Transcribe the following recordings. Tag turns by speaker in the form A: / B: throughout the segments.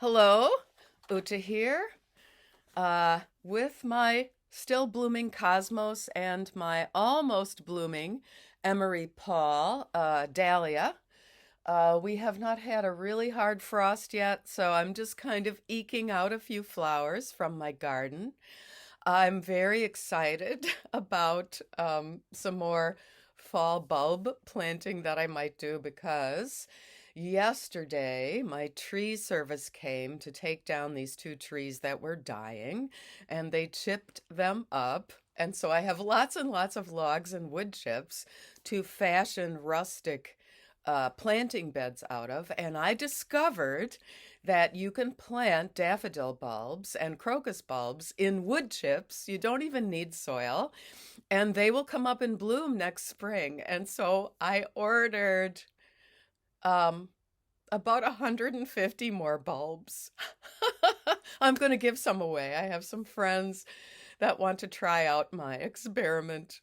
A: Hello, Uta here, with my still blooming Cosmos and my almost blooming Emery Paul, Dahlia. We have not had a really hard frost yet, so I'm just kind of eking out a few flowers from my garden. I'm very excited about some more fall bulb planting that I might do because yesterday my tree service came to take down these two trees that were dying and they chipped them up. And so I have lots and lots of logs and wood chips to fashion rustic planting beds out of. And I discovered that you can plant daffodil bulbs and crocus bulbs in wood chips. You don't even need soil, and they will come up and bloom next spring. And so I ordered um, about 150 more bulbs. I'm going to give some away. I have some friends that want to try out my experiment,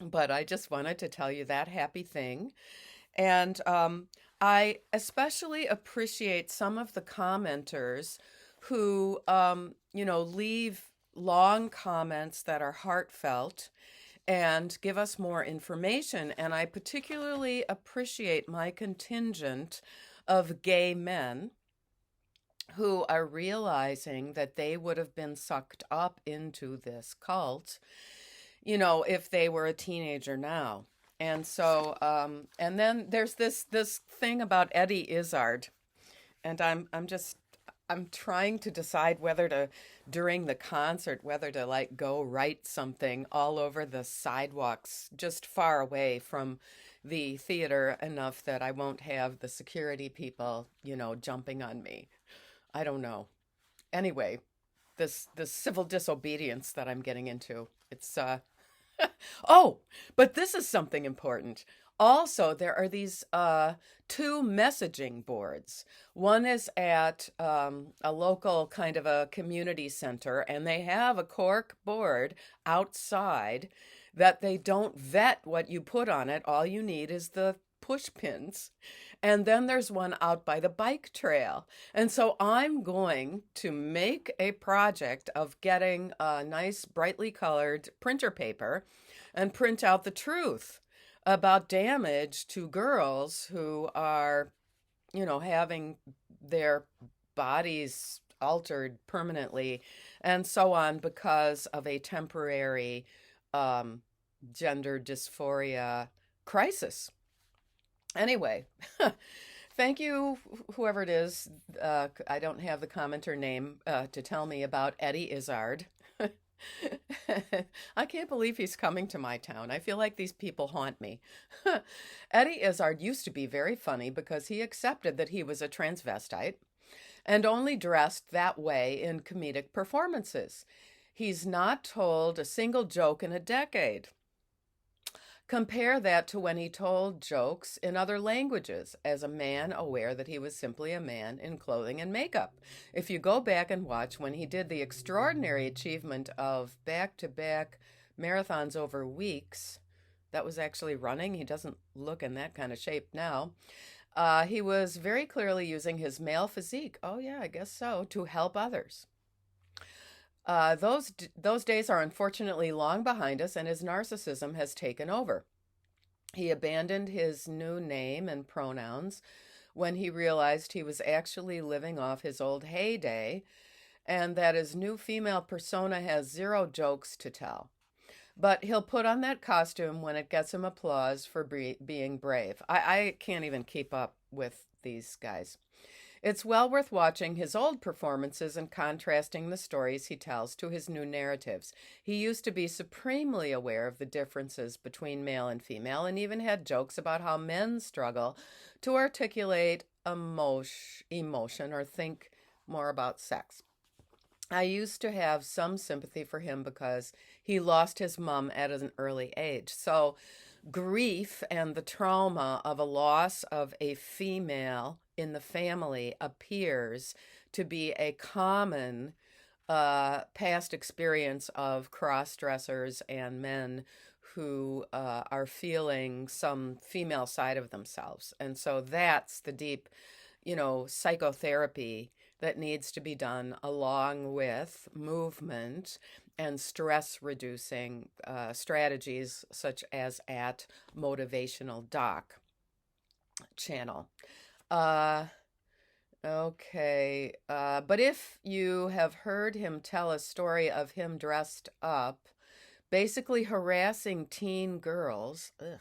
A: but I just wanted to tell you that happy thing. And I especially appreciate some of the commenters who, leave long comments that are heartfelt and give us more information. And I particularly appreciate my contingent of gay men who are realizing that they would have been sucked up into this cult, if they were a teenager now. And so, and then there's this thing about Eddie Izzard, and I'm trying to decide whether to during the concert whether to like go write something all over the sidewalks just far away from the theater enough that I won't have the security people, jumping on me. I don't know. Anyway, this civil disobedience that I'm getting into, it's oh, but this is something important. Also, there are these two messaging boards. One is at a local kind of a community center, and they have a cork board outside that they don't vet what you put on it. All you need is the push pins. And then there's one out by the bike trail. And so I'm going to make a project of getting a nice brightly colored printer paper and print out the truth about damage to girls who are, having their bodies altered permanently and so on because of a temporary um, gender dysphoria crisis. Anyway, thank you, whoever it is. I don't have the commenter name to tell me about Eddie Izzard. I can't believe he's coming to my town. I feel like these people haunt me. Eddie Izzard used to be very funny because he accepted that he was a transvestite and only dressed that way in comedic performances. He's not told a single joke in a decade. Compare that to when he told jokes in other languages as a man aware that he was simply a man in clothing and makeup. If you go back and watch when he did the extraordinary achievement of back to back marathons over weeks, that was actually running. He doesn't look in that kind of shape now. He was very clearly using his male physique, oh, yeah, I guess so, to help others. Those days are unfortunately long behind us, and his narcissism has taken over. He abandoned his new name and pronouns when he realized he was actually living off his old heyday and that his new female persona has zero jokes to tell. But he'll put on that costume when it gets him applause for being brave. I can't even keep up with these guys. It's well worth watching his old performances and contrasting the stories he tells to his new narratives. He used to be supremely aware of the differences between male and female and even had jokes about how men struggle to articulate emotion or think more about sex. I used to have some sympathy for him because he lost his mom at an early age. So, grief and the trauma of a loss of a female in the family appears to be a common past experience of cross dressers and men who are feeling some female side of themselves. And so that's the deep psychotherapy that needs to be done along with movement and stress reducing strategies such as at Motivational Doc channel. Uh, okay. But if you have heard him tell a story of him dressed up, basically harassing teen girls, ugh,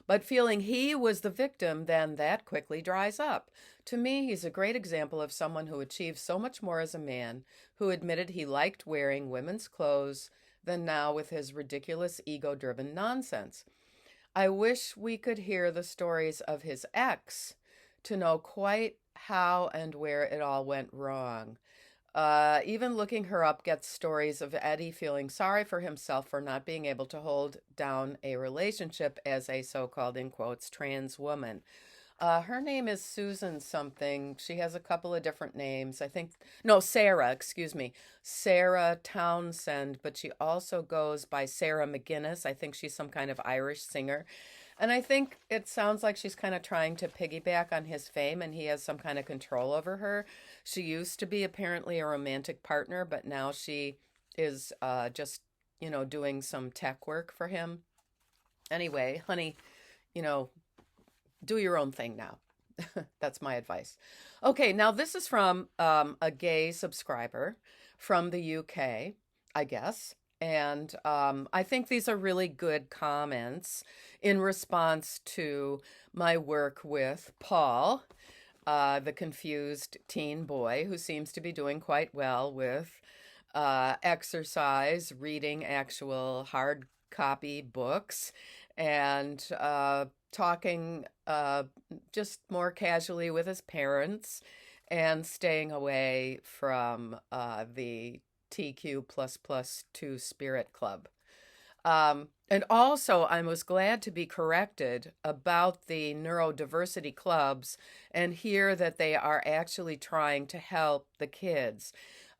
A: but feeling he was the victim, then that quickly dries up. To me, he's a great example of someone who achieved so much more as a man, who admitted he liked wearing women's clothes than now with his ridiculous ego driven nonsense. I wish we could hear the stories of his ex to know quite how and where it all went wrong. Even looking her up gets stories of Eddie feeling sorry for himself for not being able to hold down a relationship as a so called, in quotes, trans woman. Her name is Susan something. She has a couple of different names. I think, no, Sarah, excuse me. Sarah Townsend, but she also goes by Sarah McGinnis. I think she's some kind of Irish singer. And I think it sounds like she's kind of trying to piggyback on his fame and he has some kind of control over her. She used to be apparently a romantic partner, but now she is just, doing some tech work for him. Anyway, honey, you know, do your own thing now. That's my advice. Okay, now this is from a gay subscriber from the UK, I guess. And I think these are really good comments in response to my work with Paul, the confused teen boy who seems to be doing quite well with exercise, reading actual hard copy books, and talking just more casually with his parents and staying away from the TQ++2 Spirit Club. And also, I was glad to be corrected about the neurodiversity clubs and hear that they are actually trying to help the kids.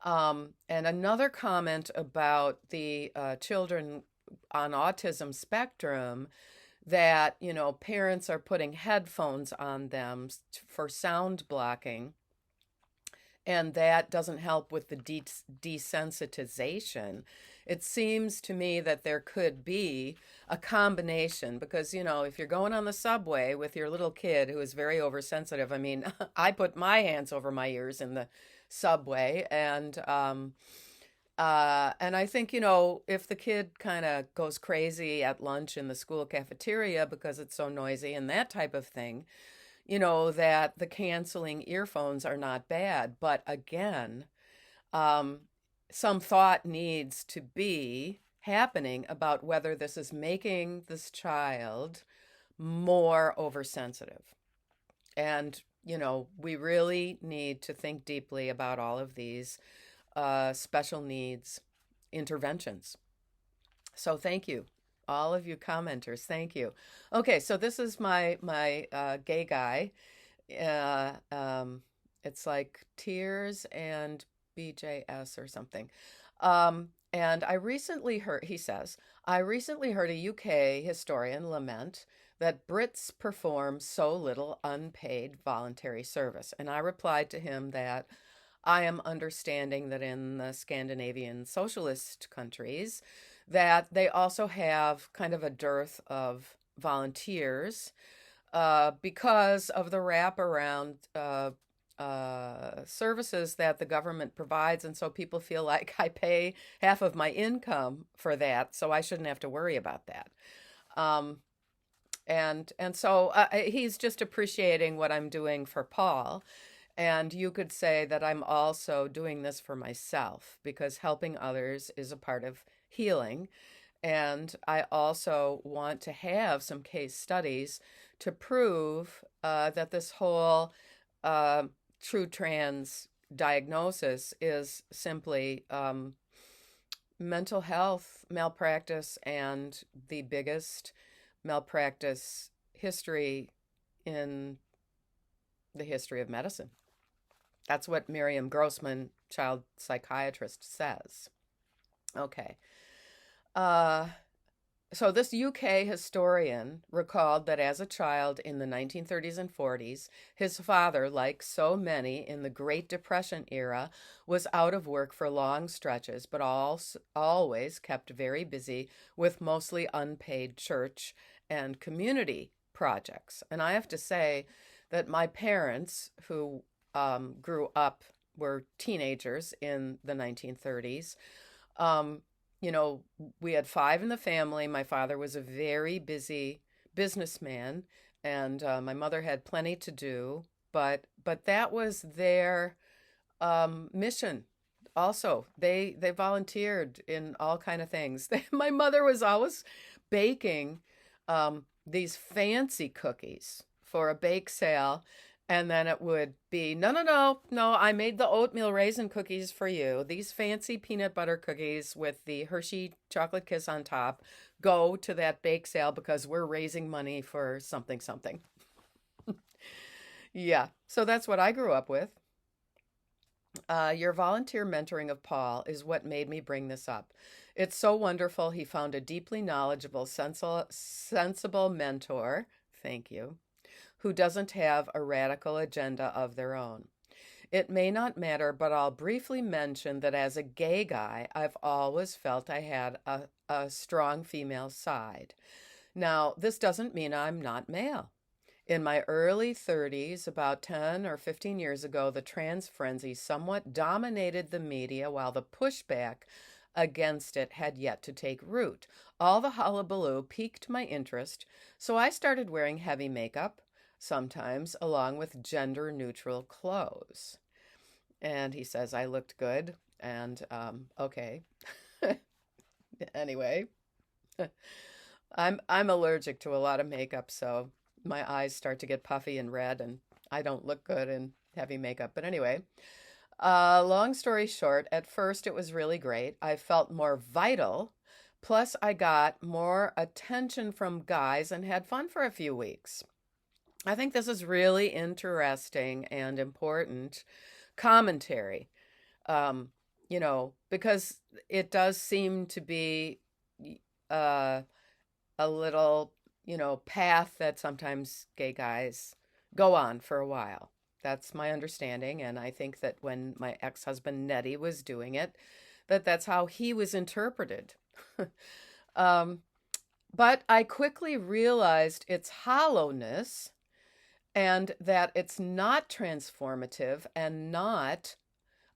A: And another comment about the children on autism spectrum, that, parents are putting headphones on them for sound blocking, and that doesn't help with the desensitization. It seems to me that there could be a combination because, if you're going on the subway with your little kid who is very oversensitive, I mean, I put my hands over my ears in the subway, and I think, if the kid kind of goes crazy at lunch in the school cafeteria because it's so noisy and that type of thing, that the canceling earphones are not bad. But again, some thought needs to be happening about whether this is making this child more oversensitive. And, we really need to think deeply about all of these special needs interventions. So thank you. All of you commenters, thank you. Okay, so this is my gay guy. It's like Tears and BJS or something. And I recently heard, he says, I recently heard a UK historian lament that Brits perform so little unpaid voluntary service. And I replied to him that I am understanding that in the Scandinavian socialist countries, that they also have kind of a dearth of volunteers because of the wraparound services that the government provides. And so people feel like I pay half of my income for that, so I shouldn't have to worry about that. And so he's just appreciating what I'm doing for Paul. And you could say that I'm also doing this for myself because helping others is a part of healing. And I also want to have some case studies to prove that this whole true trans diagnosis is simply mental health malpractice and the biggest malpractice history in the history of medicine. That's what Miriam Grossman, child psychiatrist, says. Okay. So this UK historian recalled that as a child in the 1930s and 40s, his father, like so many in the Great Depression era, was out of work for long stretches, but always kept very busy with mostly unpaid church and community projects. And I have to say that my parents, who grew up, were teenagers in the 1930s, um, you know, we had five in the family. My father was a very busy businessman, and my mother had plenty to do. But that was their mission. Also, they volunteered in all kind of things. My mother was always baking these fancy cookies for a bake sale. And then it would be, no, no, no, no, I made the oatmeal raisin cookies for you. These fancy peanut butter cookies with the Hershey chocolate kiss on top go to that bake sale because we're raising money for something, something. Yeah, so that's what I grew up with. Your volunteer mentoring of Paul is what made me bring this up. It's so wonderful he found a deeply knowledgeable, sensible mentor. Thank you, who doesn't have a radical agenda of their own. It may not matter, but I'll briefly mention that as a gay guy, I've always felt I had a strong female side. Now, this doesn't mean I'm not male. In my early 30s, about 10 or 15 years ago, the trans frenzy somewhat dominated the media while the pushback against it had yet to take root. All the hullabaloo piqued my interest, so I started wearing heavy makeup, sometimes along with gender neutral clothes. And he says I looked good, and okay. Anyway, I'm allergic to a lot of makeup, so my eyes start to get puffy and red, and I don't look good in heavy makeup. But anyway, long story short, at first it was really great. I felt more vital. Plus, I got more attention from guys and had fun for a few weeks. I think this is really interesting and important commentary, because it does seem to be uh, a little, path that sometimes gay guys go on for a while. That's my understanding. And I think that when my ex-husband Nettie was doing it, that's how he was interpreted. um, but I quickly realized its hollowness and that it's not transformative and not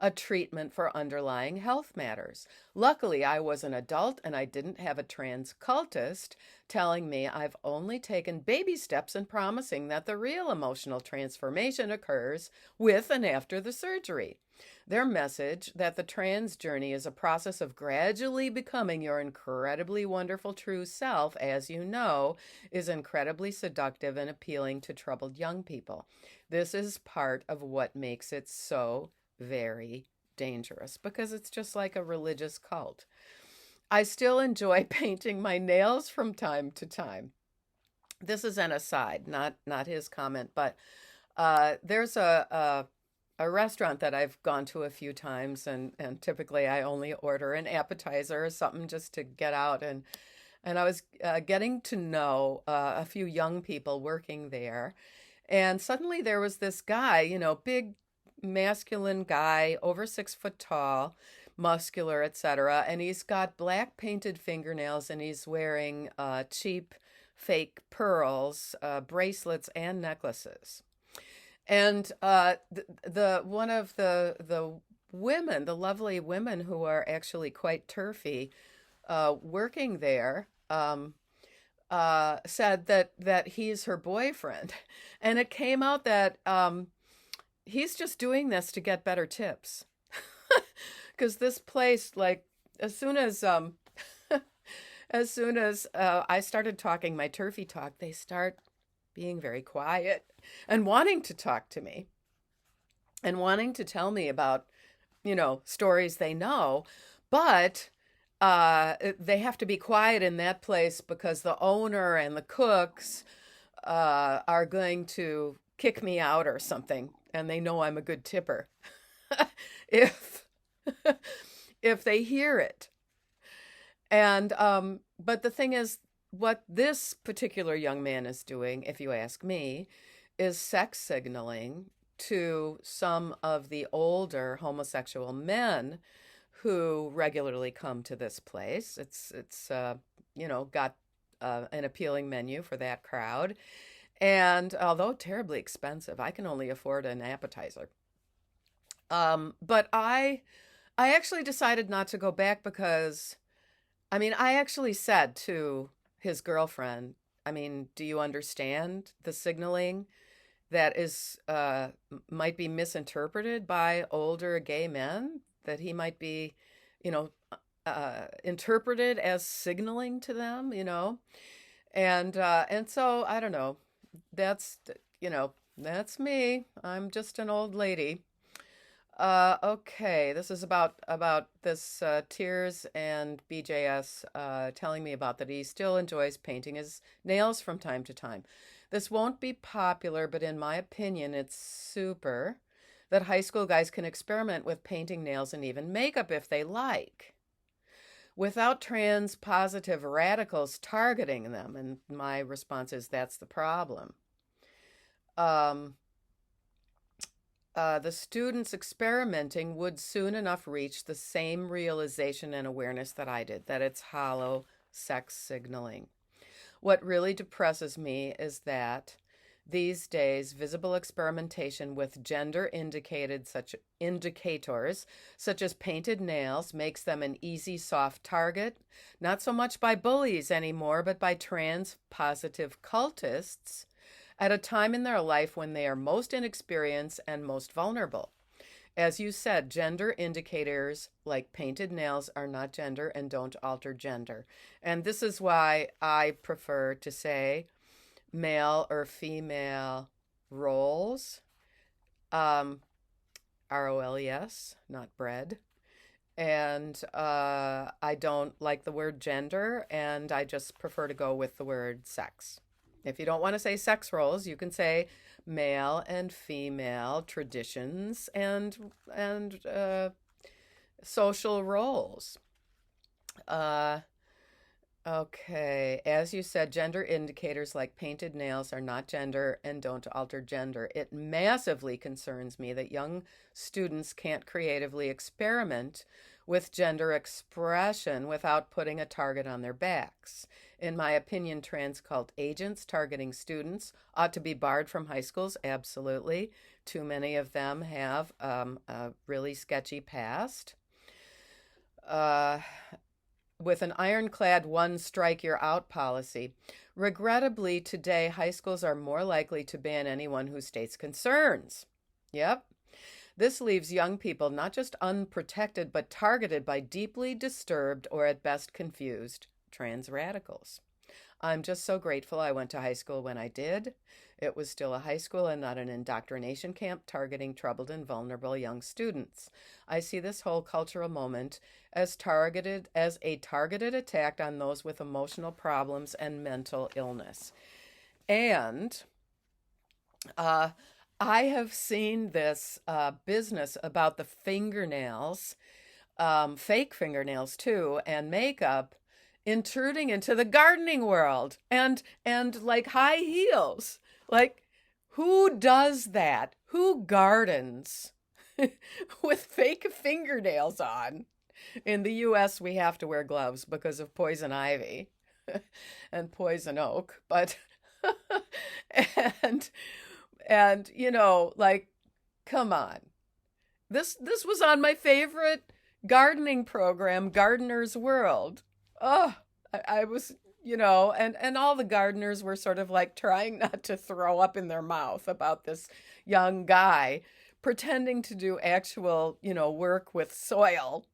A: a treatment for underlying health matters. Luckily, I was an adult and I didn't have a trans cultist telling me I've only taken baby steps and promising that the real emotional transformation occurs with and after the surgery. Their message that the trans journey is a process of gradually becoming your incredibly wonderful true self, as you know, is incredibly seductive and appealing to troubled young people. This is part of what makes it so very dangerous, because it's just like a religious cult. I still enjoy painting my nails from time to time. This is an aside, not his comment, but there's a restaurant that I've gone to a few times, and typically I only order an appetizer or something just to get out. And I was getting to know a few young people working there. And suddenly there was this guy, big masculine guy, over 6 foot tall, muscular, etc. And he's got black painted fingernails, and he's wearing cheap fake pearls, bracelets, and necklaces. And the one of the women, the lovely women who are actually quite turfy, working there, said that he's her boyfriend, and it came out that he's just doing this to get better tips, because this place, like, as soon as I started talking my turfy talk, they start being very quiet and wanting to talk to me and wanting to tell me about, stories they know, but they have to be quiet in that place because the owner and the cooks are going to kick me out or something, and they know I'm a good tipper if if they hear it. And but the thing is, what this particular young man is doing, if you ask me, is sex signaling to some of the older homosexual men who regularly come to this place. It's got an appealing menu for that crowd. And although terribly expensive, I can only afford an appetizer. But I actually decided not to go back because, I mean, I actually said to his girlfriend, I mean, do you understand the signaling that is might be misinterpreted by older gay men? That he might be, you know, interpreted as signaling to them, and so I don't know. That's that's me. I'm just an old lady. Okay, this is about this Tears and BJS telling me about that he still enjoys painting his nails from time to time. This won't be popular, but in my opinion, it's super that high school guys can experiment with painting nails and even makeup if they like, without trans positive radicals targeting them. And my response is that's the problem. Um, the students experimenting would soon enough reach the same realization and awareness that I did, that it's hollow sex signaling. What really depresses me is that these days visible experimentation with gender indicated such indicators such as painted nails makes them an easy soft target, not so much by bullies anymore, but by trans positive cultists at a time in their life when they are most inexperienced and most vulnerable. As you said, gender indicators like painted nails are not gender and don't alter gender. And this is why I prefer to say male or female roles, um, ROLES, not bread. And I don't like the word gender, and I just prefer to go with the word sex. If you don't want to say sex roles, you can say male and female traditions and social roles. Uh, okay, as you said, gender indicators like painted nails are not gender and don't alter gender. It massively concerns me that young students can't creatively experiment with gender expression without putting a target on their backs. In my opinion, trans cult agents targeting students ought to be barred from high schools, absolutely. Too many of them have a really sketchy past. Uh, with an ironclad one strike you're out policy. Regrettably, today, high schools are more likely to ban anyone who states concerns. Yep. This leaves young people not just unprotected, but targeted by deeply disturbed or at best confused trans radicals. I'm just so grateful I went to high school when I did. It was still a high school and not an indoctrination camp targeting troubled and vulnerable young students. I see this whole cultural moment as a targeted attack on those with emotional problems and mental illness. And uh, I have seen this business about the fingernails, fake fingernails too, and makeup intruding into the gardening world and like high heels. Like, who does that? Who gardens with fake fingernails on? In the US, we have to wear gloves because of poison ivy and poison oak, but and like, come on. This was on my favorite gardening program, Gardener's World. Oh, I was, and all the gardeners were sort of like trying not to throw up in their mouth about this young guy pretending to do actual, work with soil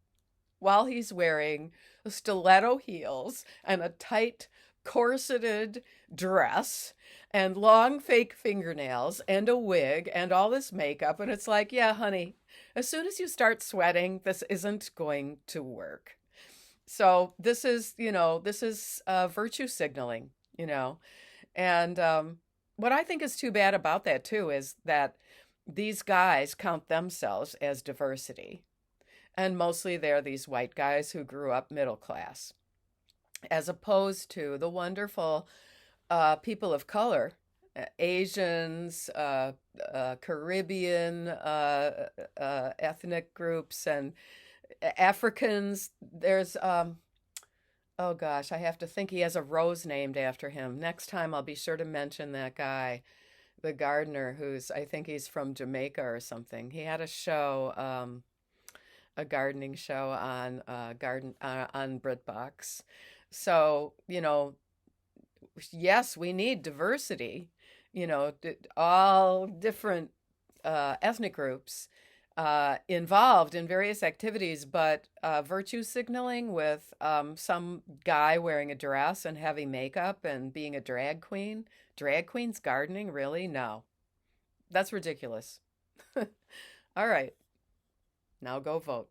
A: while he's wearing stiletto heels and a tight corseted dress and long fake fingernails and a wig and all this makeup. And it's like, yeah, honey, as soon as you start sweating, this isn't going to work. So this is virtue signaling, and what I think is too bad about that too is that these guys count themselves as diversity, and mostly they're these white guys who grew up middle class. as opposed to the wonderful people of color, Asians, Caribbean ethnic groups, and Africans. There's, oh gosh, I have to think. He has a rose named after him. Next time I'll be sure to mention that guy, the gardener, who's, I think he's from Jamaica or something. He had a show, a gardening show on on BritBox. So, yes, we need diversity, all different ethnic groups involved in various activities, but virtue signaling with some guy wearing a dress and heavy makeup and being a drag queens gardening, really? No, that's ridiculous. All right, now go vote.